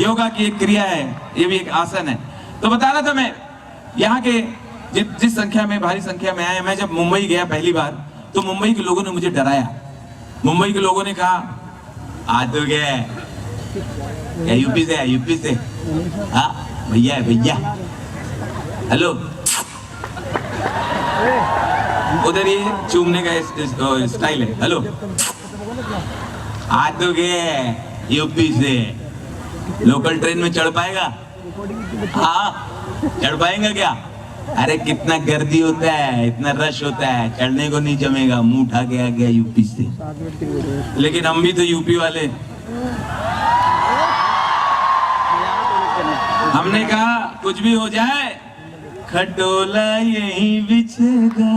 योगा की एक क्रिया है, ये भी एक आसन है। तो बता रहा था मैं, यहाँ के जिस संख्या में, भारी संख्या में आए। मैं जब मुंबई गया पहली बार तो मुंबई के लोगों ने मुझे डराया। मुंबई के लोगों ने कहा आ तो गए यूपी से, यूपी से, हाँ भैया भैया, हेलो। उधर ये चूमने का स्टाइल है, हेलो। आ तो गए यूपी से, लोकल ट्रेन में चढ़ पाएगा? हाँ चढ़ पाएंगे क्या? अरे कितना गर्दी होता है, इतना रश होता है, चढ़ने को नहीं जमेगा। मुंह उठा के आ गया यूपी से। लेकिन हम भी तो यूपी वाले। हमने कहा कुछ भी हो जाए खटोला यहीं बिछेगा,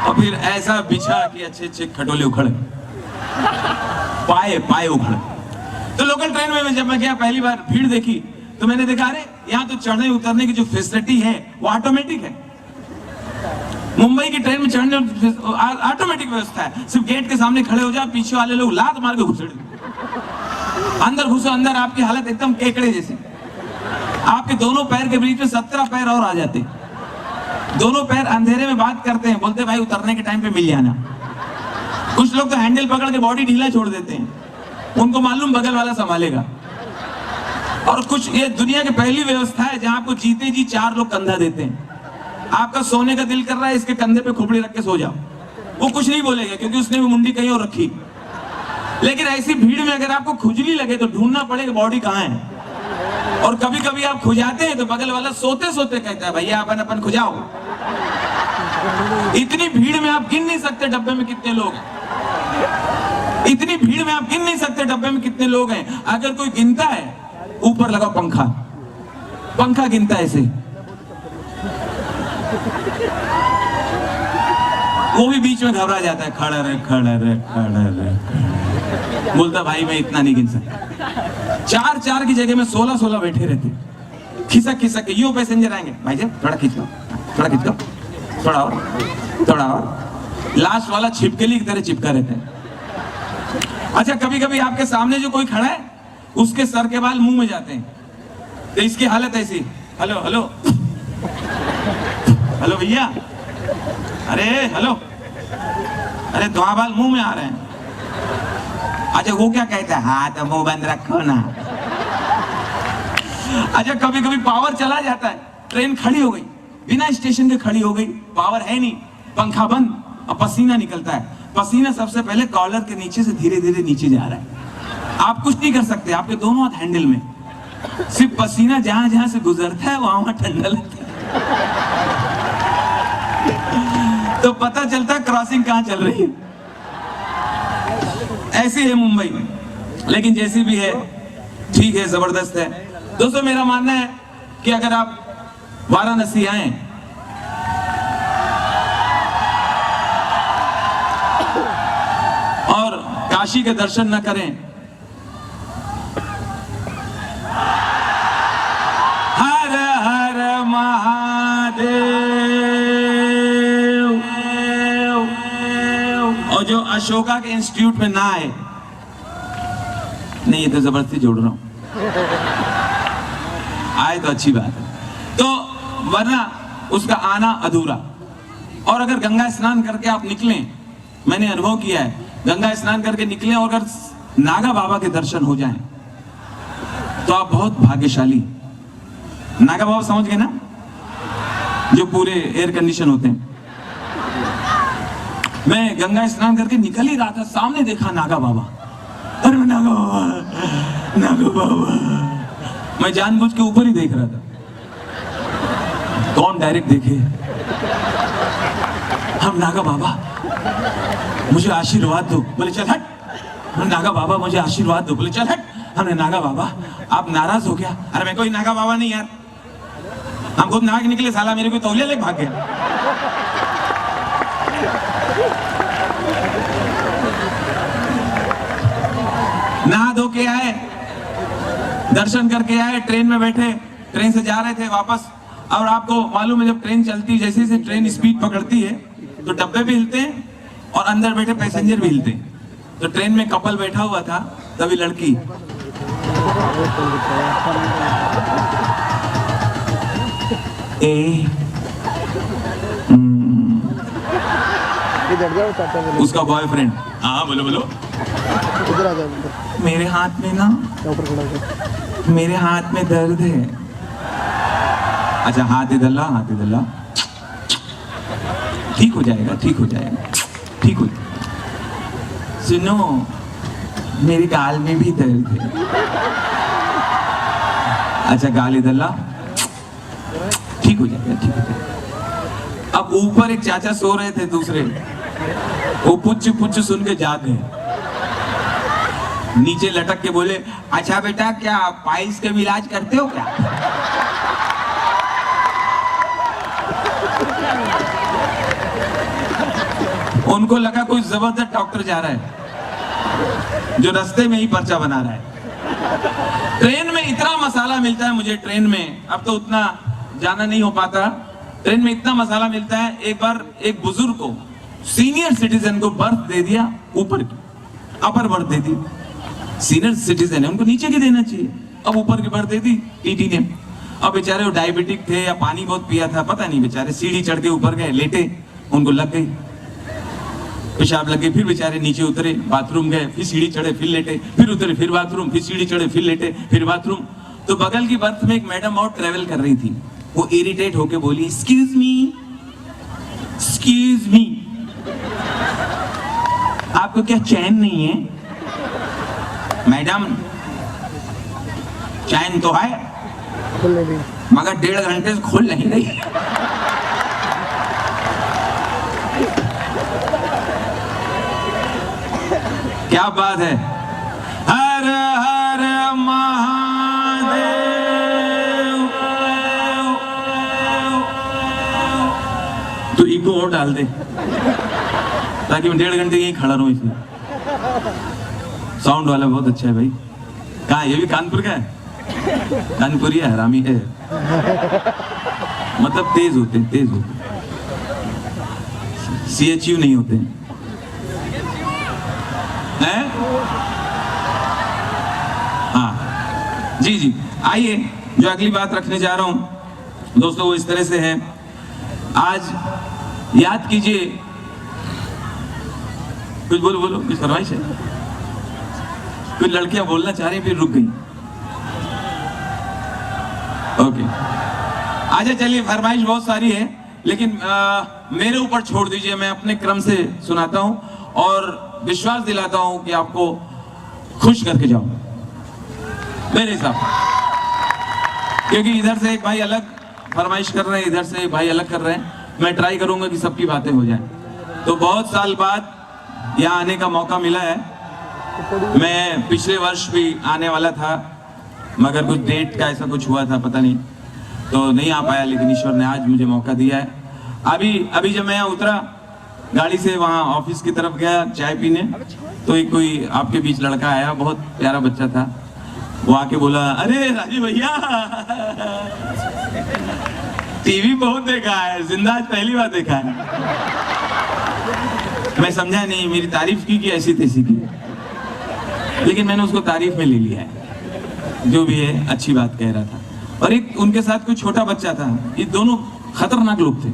और फिर ऐसा बिछा कि अच्छे अच्छे खटोले उखड़, पाए उखड़। तो लोकल ट्रेन में जब मैं गया पहली बार, भीड़ देखी तो मैंने देखा अरे यहाँ तो चढ़ने उतरने की जो फैसिलिटी है वो ऑटोमेटिक है। मुंबई की ट्रेन में चढ़ने ऑटोमेटिक व्यवस्था है। सिर्फ गेट के सामने खड़े हो जाओ, पीछे वाले लोग लात मार के घुसड़, अंदर घुसो, अंदर आपकी हालत एकदम केकड़े जैसी। आपके दोनों पैर के बीच में 17 पैर और आ जाते। दोनों पैर अंधेरे में बात करते हैं, बोलते भाई उतरने के टाइम पे मिल जाना। कुछ लोग तो हैंडल पकड़ के बॉडी ढीला छोड़ देते हैं, उनको मालूम बगल वाला संभालेगा। और कुछ, ये दुनिया की पहली व्यवस्था है जहां आपको जीते जी 4 लोग कंधा देते हैं। आपका सोने का दिल कर रहा है, इसके कंधे पे खोपड़ी रख के सो जाओ, वो कुछ नहीं बोलेगा क्योंकि उसने भी मुंडी कहीं और रखी। लेकिन ऐसी भीड़ में अगर आपको खुजली लगे तो ढूंढना पड़ेगा बॉडी कहाँ है। और कभी कभी आप खुजाते हैं तो बगल वाला सोते सोते कहता है भैया अपन खुजाओ। इतनी भीड़ में आप गिन नहीं सकते डब्बे में कितने लोग हैं। इतनी भीड़ में आप गिन नहीं सकते डब्बे में कितने लोग हैं। अगर कोई गिनता है, ऊपर लगा पंखा, पंखा गिनता है ऐसे, वो भी बीच में घबरा जाता है, खड़ा रहे खड़ा रहे खड़ा रहे, बोलता भाई मैं इतना नहीं गिन सकता। 4 की जगह में 16 बैठे रहते, खिसक खिसक के। यूं पैसेंजर आएंगे, भाई जी थोड़ा खींच लो, थोड़ा खींच लो, थोड़ा और, थोड़ा और। लास्ट वाला छिपकली की तरह चिपका रहता है। अच्छा कभी कभी आपके सामने जो कोई खड़ा है उसके सर के बाल मुंह में जाते हैं, तो इसकी हालत ऐसी, हेलो हेलो हेलो भैया, अरे हेलो, अरे तुम्हारे बाल मुंह में आ रहे हैं। अच्छा वो क्या कहता है, हाँ तो मुंह बंद रखो ना। अच्छा कभी कभी पावर चला जाता है, ट्रेन खड़ी हो गई, बिना स्टेशन के खड़ी हो गई, पावर है नहीं, पंखा बंद, और पसीना निकलता है। पसीना सबसे पहले कॉलर के नीचे से धीरे धीरे नीचे जा रहा है। आप कुछ नहीं कर सकते, आपके दोनों हाथ हैंडल में, सिर्फ पसीना जहां जहां से गुजरता है वहां वहां ठंडा लगता है। तो पता चलता है क्रॉसिंग कहां चल रही है। ऐसी है मुंबई, लेकिन जैसी भी है ठीक है, जबरदस्त है। दोस्तों मेरा मानना है कि अगर आप वाराणसी आए और काशी के दर्शन न करें, हर हर महादेव, और जो अशोका के इंस्टीट्यूट में ना आए, नहीं ये तो जबरदस्ती जोड़ रहा हूं, आए तो अच्छी बात है, तो वरना उसका आना अधूरा। और अगर गंगा स्नान करके आप निकलें, मैंने अनुभव किया है, गंगा स्नान करके निकलें और अगर नागा बाबा के दर्शन हो जाएं तो आप बहुत भाग्यशाली। नागा बाबा समझ गए ना, जो पूरे एयर कंडीशन होते हैं। मैं गंगा स्नान करके निकल ही रहा था, सामने देखा नागा बाबा। अरे नागा बाबा, नागा बाबा। मैं जानबूझ के ऊपर ही देख रहा था, कौन डायरेक्ट देखे। हम नागा बाबा मुझे आशीर्वाद दो, बोले चल हट। नागा बाबा मुझे आशीर्वाद दो, बोले चल हट। हमने नागा बाबा आप नाराज हो गया? अरे मैं कोई नागा बाबा नहीं यार, हम खुद नाग निकले, साला मेरे को तौलिया लेके भाग गया। नहा धो के आए, दर्शन करके आए, ट्रेन में बैठे, ट्रेन से जा रहे थे वापस। और आपको मालूम है जब ट्रेन चलती है, जैसे जैसे ट्रेन स्पीड पकड़ती है तो डब्बे भी हिलते हैं और अंदर बैठे पैसेंजर भी हिलते हैं। तो ट्रेन में कपल बैठा हुआ था, तभी लड़की ए उसका बॉयफ्रेंड, हाँ बोलो बोलो, इधर आ जाओ, मेरे हाथ में ना, ऊपर खड़ा हो, मेरे हाथ में दर्द है। अच्छा हाथ इधर ला, हाथ इधर ला, ठीक हो जाएगा, ठीक हो जाएगा, ठीक हो जाएगा। सुनो, मेरे गाल में भी दर्द है। अच्छा गाल इधर ला, ठीक हो जाएगा, ठीक हो जाएगा। अब ऊपर एक चाचा सो रहे थे दूसरे, वो पुच्छ पुच्छ सुन के जाग गए, नीचे लटक के बोले, अच्छा बेटा क्या पाइल्स का भी इलाज करते हो क्या? उनको लगा कोई जबरदस्त डॉक्टर जा रहा है जो रास्ते में ही पर्चा बना रहा है। ट्रेन में इतना मसाला मिलता है मुझे, ट्रेन में अब तो उतना जाना नहीं हो पाता, ट्रेन में इतना मसाला मिलता है। एक बार एक बुजुर्ग को, सीनियर सिटीजन को बर्थ दे दिया, ऊपर की अपर बर्थ दे दी। सीनियर सिटीजन है, उनको नीचे की देना चाहिए, अब ऊपर की बर्थ दे दी टीटी ने। अब बेचारे वो डायबिटिक थे या पानी बहुत पिया था पता नहीं, बेचारे सीढ़ी चढ़ के ऊपर गए, लेटे, उनको लग गई, पेशाब लग गई, फिर बेचारे नीचे उतरे, बाथरूम गए, फिर सीढ़ी चढ़े, फिर लेटे, फिर उतरे, फिर बाथरूम, फिर सीढ़ी चढ़े, फिर लेटे, फिर बाथरूम। तो बगल की बर्थ में एक मैडम और ट्रेवल कर रही थी, वो इरिटेट होके बोली, एक्सक्यूज मी, एक्सक्यूज मी, आपको क्या चैन नहीं है? मैडम चैन तो है मगर 1.5 घंटे से खुल नहीं रही। क्या बात है, हर हर महादेव। तो इको और डाल दे ताकि मैं 1.5 घंटे यहीं खड़ा रहूं। इसमें साउंड वाला बहुत अच्छा है भाई। कहाँ, ये भी कानपुर का है? कानपुरी है, हरामी है, मतलब तेज होते हैं, तेज होते हैं, CHU नहीं होते हैं? हाँ जी जी। आइए जो अगली बात रखने जा रहा हूं दोस्तों, वो इस तरह से है। आज याद कीजिए, कुछ बोलो बोलो, कुछ फरमाइश है? कुछ लड़कियां बोलना चाह रही फिर रुक गई। ओके आजा, चलिए, फरमाइश बहुत सारी है लेकिन मेरे ऊपर छोड़ दीजिए, मैं अपने क्रम से सुनाता हूं और विश्वास दिलाता हूं कि आपको खुश करके जाऊं मेरे हिसाब से, क्योंकि इधर से एक भाई अलग फरमाइश कर रहे हैं, इधर से एक भाई अलग कर रहे हैं। मैं ट्राई करूंगा कि सबकी बातें हो जाएं। तो बहुत साल बाद यहाँ आने का मौका मिला है। मैं पिछले वर्ष भी आने वाला था मगर कुछ डेट का ऐसा कुछ हुआ था, पता नहीं, तो नहीं आ पाया, लेकिन ईश्वर ने आज मुझे मौका दिया है। अभी जब मैं यहाँ उतरा गाड़ी से, वहाँ ऑफिस की तरफ गया चाय पीने, तो एक कोई आपके बीच लड़का आया, बहुत प्यारा बच्चा था। वो आके बोला, अरे राजीव भैया टीवी बहुत देखा है, जिंदा आज पहली बार देखा है। मैं समझा नहीं, मेरी तारीफ की कि ऐसी तैसी की, लेकिन मैंने उसको तारीफ में ले लिया है, जो भी है अच्छी बात कह रहा था। और एक उनके साथ कोई छोटा बच्चा था, ये दोनों खतरनाक लोग थे।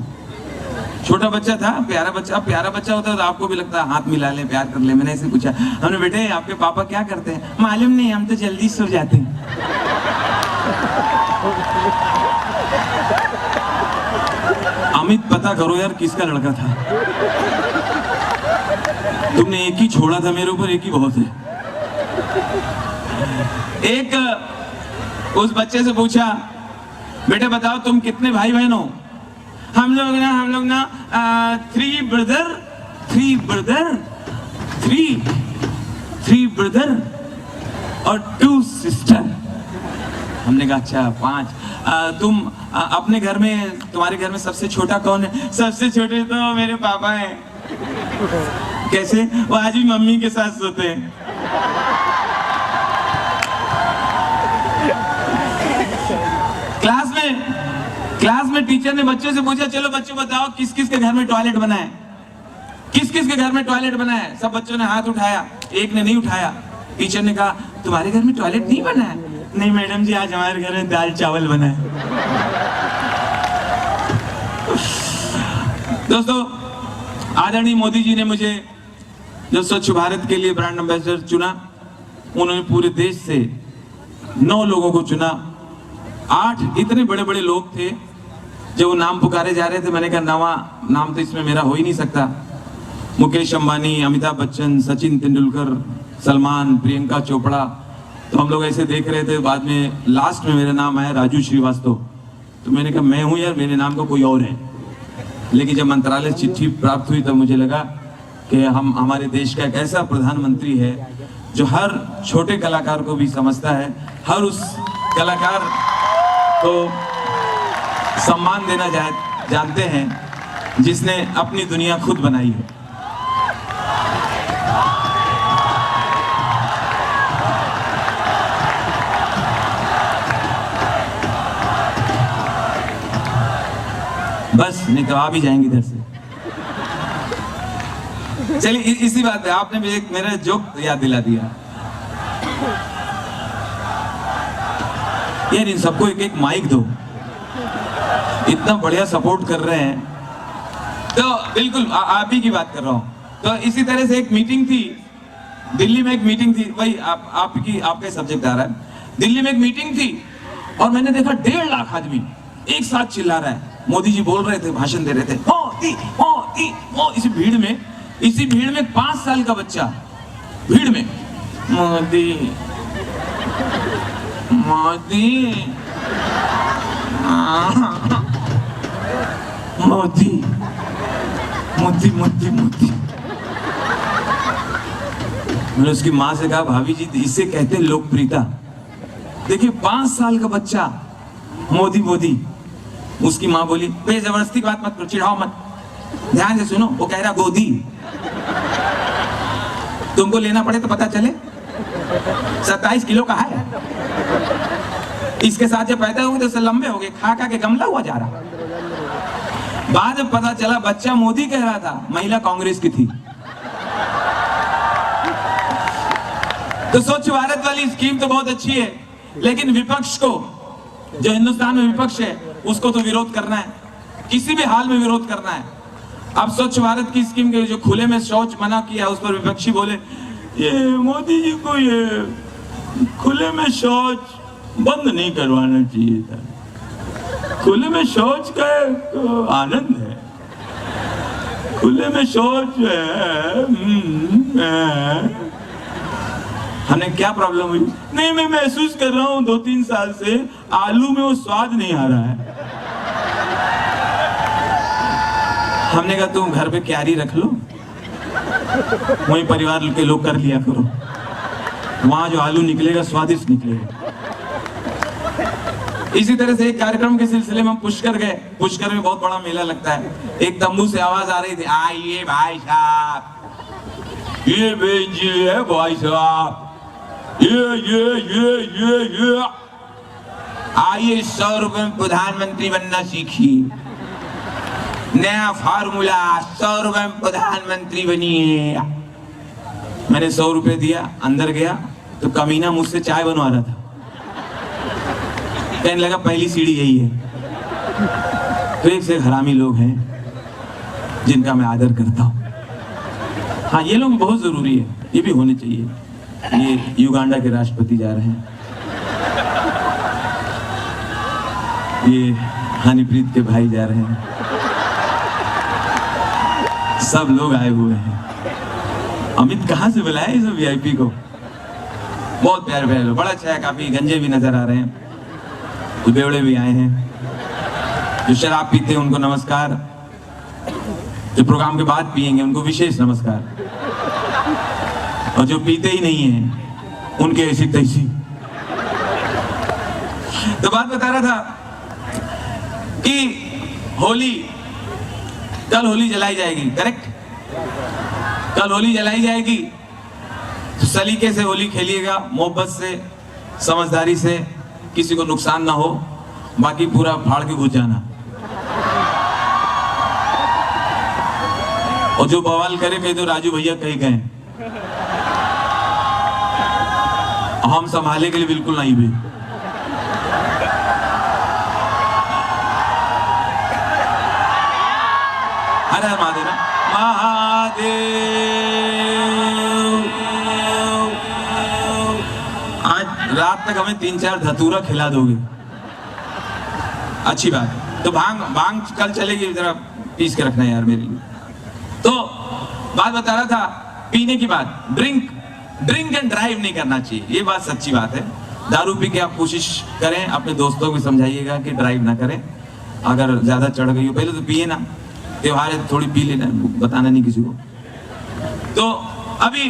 छोटा बच्चा था, प्यारा बच्चा। अब प्यारा बच्चा होता है तो आपको भी लगता है हाथ मिला ले, प्यार कर ले। मैंने ऐसे पूछा, हमने, बेटे आपके पापा क्या करते हैं? मालूम नहीं, हम तो जल्दी सो जाते हैं। अमित पता करो यार किसका लड़का था, तुमने एक ही छोड़ा था मेरे ऊपर, एक ही बहुत है। एक उस बच्चे से पूछा, बेटे बताओ तुम कितने भाई बहन हो? हम लोग ना 3 ब्रदर और 2 सिस्टर। हमने कहा अच्छा 5। तुम अपने घर में, तुम्हारे घर में सबसे छोटा कौन है? सबसे छोटे तो मेरे पापा हैं। कैसे? वो आज भी मम्मी के साथ सोते हैं। क्लास में टीचर ने बच्चों से पूछा, चलो बच्चों बताओ किस किस के घर में टॉयलेट बना है? किस किस के घर में टॉयलेट बना है? सब बच्चों ने हाथ उठाया, एक ने नहीं उठाया। टीचर ने कहा तुम्हारे घर में टॉयलेट नहीं बना है? नहीं मैडम जी, आज हमारे घर में दाल चावल बना है। दोस्तों, आदरणीय मोदी जी ने मुझे जो स्वच्छ भारत के लिए ब्रांड एम्बेसडर चुना, उन्होंने पूरे देश से 9 लोगों को चुना। 8 इतने बड़े बड़े लोग थे जो नाम पुकारे जा रहे थे। मैंने कहा नवा नाम तो इसमें मेरा हो ही नहीं सकता। मुकेश अंबानी, अमिताभ बच्चन, सचिन तेंदुलकर, सलमान, प्रियंका चोपड़ा, तो हम लोग ऐसे देख रहे थे। बाद में लास्ट में मेरा नाम आया राजू श्रीवास्तव, तो मैंने कहा मैं हूं यार, मेरे नाम का कोई और है। लेकिन जब मंत्रालय से चिट्ठी प्राप्त हुई तब मुझे लगा कि हमारे देश का एक ऐसा प्रधानमंत्री है जो हर छोटे कलाकार को भी समझता है, हर उस कलाकार को सम्मान देना जानते हैं जिसने अपनी दुनिया खुद बनाई है। बस नहीं तो आ भी जाएंगे इधर से। चलिए इसी बात पे आपने भी एक मेरा जोक याद दिला दिया यार। इन सबको एक एक माइक दो, इतना बढ़िया सपोर्ट कर रहे हैं। तो बिल्कुल आप ही की बात कर रहा हूं। तो इसी तरह से एक मीटिंग थी दिल्ली में, एक मीटिंग थी वही आपका सब्जेक्ट आ रहा है। दिल्ली में एक मीटिंग थी और मैंने देखा 1.5 लाख आदमी एक साथ चिल्ला रहा है। मोदी जी बोल रहे थे, भाषण दे रहे थे, मोदी मोदी मोदी। इसी भीड़ में 5 साल का बच्चा भीड़ में मोदी मोदी मोदी मोदी मोदी मोदी। मैंने उसकी माँ से कहा भाभी जी इसे कहते हैं लोकप्रियता। देखिए 5 साल का बच्चा मोदी मोदी। उसकी माँ बोली बे जबरदस्ती बात मत करो, चिढ़ाओ मत, ध्यान से सुनो। वो कह रहा गोदी, तुमको लेना पड़े तो पता चले 27 किलो का है। इसके साथ जब पैदा होंगे तो उससे लंबे हो गए, खा खा के गमला हुआ जा रहा। बाद में पता चला बच्चा मोदी कह रहा था, महिला कांग्रेस की थी। तो स्वच्छ भारत वाली स्कीम तो बहुत अच्छी है, लेकिन विपक्ष को, जो हिंदुस्तान में विपक्ष है, उसको तो विरोध करना है, किसी भी हाल में विरोध करना है। अब स्वच्छ भारत की स्कीम के जो खुले में शौच मना किया, उस पर विपक्षी बोले ये मोदी जी को ये खुले में शौच बंद नहीं करवाना चाहिए था। खुले में शौच का तो आनंद है, खुले में शौच है। हमें क्या प्रॉब्लम हुई? नहीं मैं महसूस कर रहा हूँ 2-3 साल से आलू में वो स्वाद नहीं आ रहा है। हमने कहा तुम घर पे क्यारी रख लो, वही परिवार के लोग कर लिया करो, वहां जो आलू निकलेगा स्वादिष्ट निकलेगा। इसी तरह से एक कार्यक्रम के सिलसिले में हम पुष्कर गए। पुष्कर में बहुत बड़ा मेला लगता है। एक तंबू से आवाज आ रही थी, आइए भाई साहब, ये बेंजी है भाई साहब, ये आइए 100 रुपए में प्रधानमंत्री बनना सीखिए, नया फार्मूला 100 रुपए में प्रधानमंत्री बनिए। मैंने 100 रुपए दिया, अंदर गया तो कमीना मुझसे चाय बनवा रहा था। कहने लगा पहली सीढ़ी यही है। तो एक से हरामी लोग हैं जिनका मैं आदर करता हूं। हाँ ये लोग बहुत जरूरी है, ये भी होने चाहिए। ये युगांडा के राष्ट्रपति जा रहे हैं, ये हनीप्रीत के भाई जा रहे हैं, सब लोग आए हुए हैं। अमित कहाँ से बुलाया इस वीआईपी को? बहुत प्यारे प्यारे लोग, बड़ा अच्छा है। काफी गंजे भी नजर आ रहे हैं, बेवड़े भी आए हैं। जो शराब पीते हैं उनको नमस्कार, जो प्रोग्राम के बाद पिएंगे उनको विशेष नमस्कार, और जो पीते ही नहीं हैं उनके ऐसी तैसी। तो बात बता रहा था कि होली, कल होली जलाई जाएगी, करेक्ट? कल होली जलाई जाएगी, तो सलीके से होली खेलिएगा, मोहब्बत से, समझदारी से, किसी को नुकसान ना हो, बाकी पूरा फाड़ के घुस जाना। और जो बवाल करे कहीं तो राजू भैया कहीं गए। हम संभाले के लिए बिल्कुल नहीं भी। हर हर महादेव। महादेव आज रात तक हमें 3-4 धतूरा खिला दोगे, अच्छी बात है। तो भांग कल चलेगी, जरा पीस के रखना यार मेरे लिए। तो बात बता रहा था पीने की बात। ड्रिंक एंड ड्राइव नहीं करना चाहिए, ये बात सच्ची बात है। दारू पी के आप कोशिश करें, अपने दोस्तों को समझाइएगा कि ड्राइव ना करें। अगर ज्यादा चढ़ गई हो, पहले तो पिए ना, त्योहार है थोड़ी पी लेना, बताना नहीं किसी को। तो अभी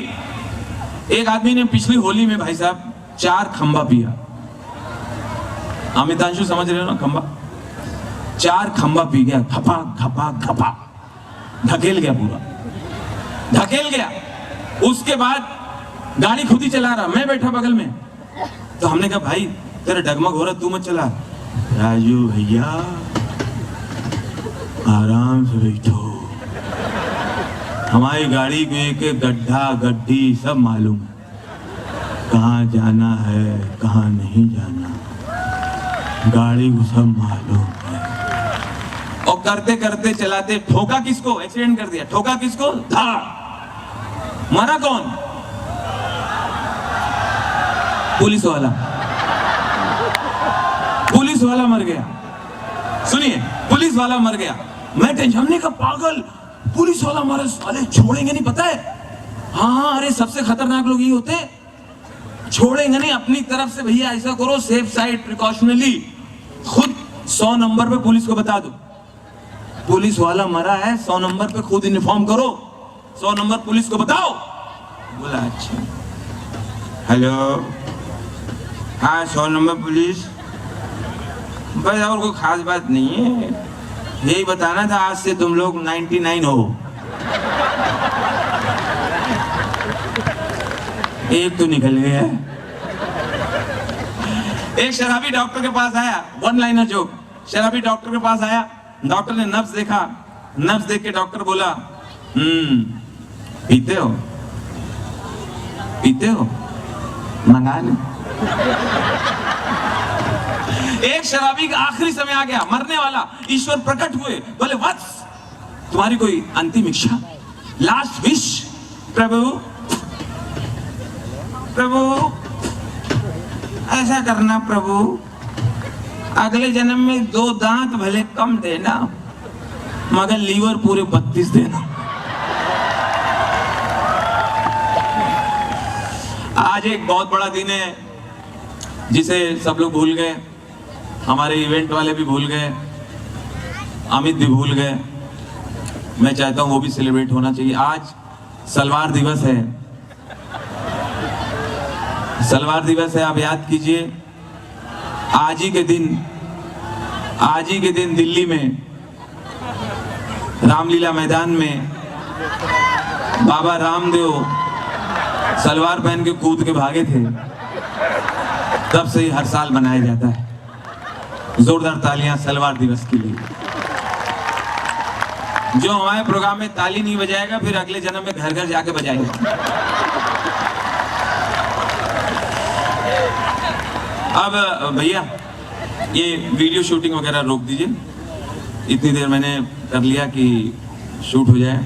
एक आदमी ने पिछली होली में भाई साहब 4 खंबा पिया। अमितांशु समझ रहे हो ना, खंबा 4 खंबा पी गया, घपा घपा घपा, ढकेल गया, पूरा ढकेल गया। उसके बाद गाड़ी खुद ही चला रहा, मैं बैठा बगल में। तो हमने कहा भाई तेरा डगमग हो रहा, तू मत चला। राजू भैया आराम से बैठो, हमारी गाड़ी को एक एक गड्ढा गड्ढी सब मालूम है, कहाँ जाना है कहाँ नहीं जाना, गाड़ी को सब मालूम है। और करते करते चलाते ठोका किसको, एक्सीडेंट कर दिया। ठोका किसको, धाड़। मरा कौन, पुलिस वाला। पुलिस वाला मर गया, सुनिए, पुलिस वाला मर गया। मैं टेंशन, हमने कहा पागल, पुलिस वाला मरे, साले छोड़ेंगे नहीं, पता है। हाँ अरे सबसे खतरनाक लोग ये होते, छोड़ेंगे नहीं। अपनी तरफ से भैया ऐसा करो, सेफ साइड प्रिकॉशनली खुद 100 नंबर पे पुलिस को बता दो, पुलिस वाला मरा है, 100 नंबर पे खुद इन्फॉर्म करो, 100 नंबर पुलिस को बताओ। बोला अच्छा, हेलो हाँ 100 नंबर पुलिस। बस और कोई खास बात नहीं है, यही बताना था आज से तुम लोग 99 हो। एक तो निकल गया। एक शराबी डॉक्टर के पास आया, वन लाइनर जोक। शराबी डॉक्टर के पास आया, डॉक्टर ने नब्ज देखा, नब्ज देख के डॉक्टर बोला पीते हो, पीते हो, मंगा ले। एक शराबी का आखिरी समय आ गया, मरने वाला, ईश्वर प्रकट हुए, बोले वत्स तुम्हारी कोई अंतिम इच्छा, लास्ट विश। प्रभु प्रभु ऐसा करना प्रभु, अगले जन्म में 2 दांत भले कम देना, मगर लीवर पूरे 32 देना। आज एक बहुत बड़ा दिन है जिसे सब लोग भूल गए, हमारे इवेंट वाले भी भूल गए, अमित भी भूल गए। मैं चाहता हूं वो भी सेलिब्रेट होना चाहिए। आज सलवार दिवस है, सलवार दिवस है, आप याद कीजिए। आज ही के दिन दिल्ली में रामलीला मैदान में बाबा रामदेव सलवार पहन के कूद के भागे थे, तब से ही हर साल मनाया जाता है। जोरदार तालियां सलवार दिवस के लिए। जो हमारे प्रोग्राम में ताली नहीं बजाएगा, फिर अगले जन्म में घर घर जाके बजाएगा। अब भैया ये वीडियो शूटिंग वगैरह रोक दीजिए, इतनी देर मैंने कर लिया कि शूट हो जाए।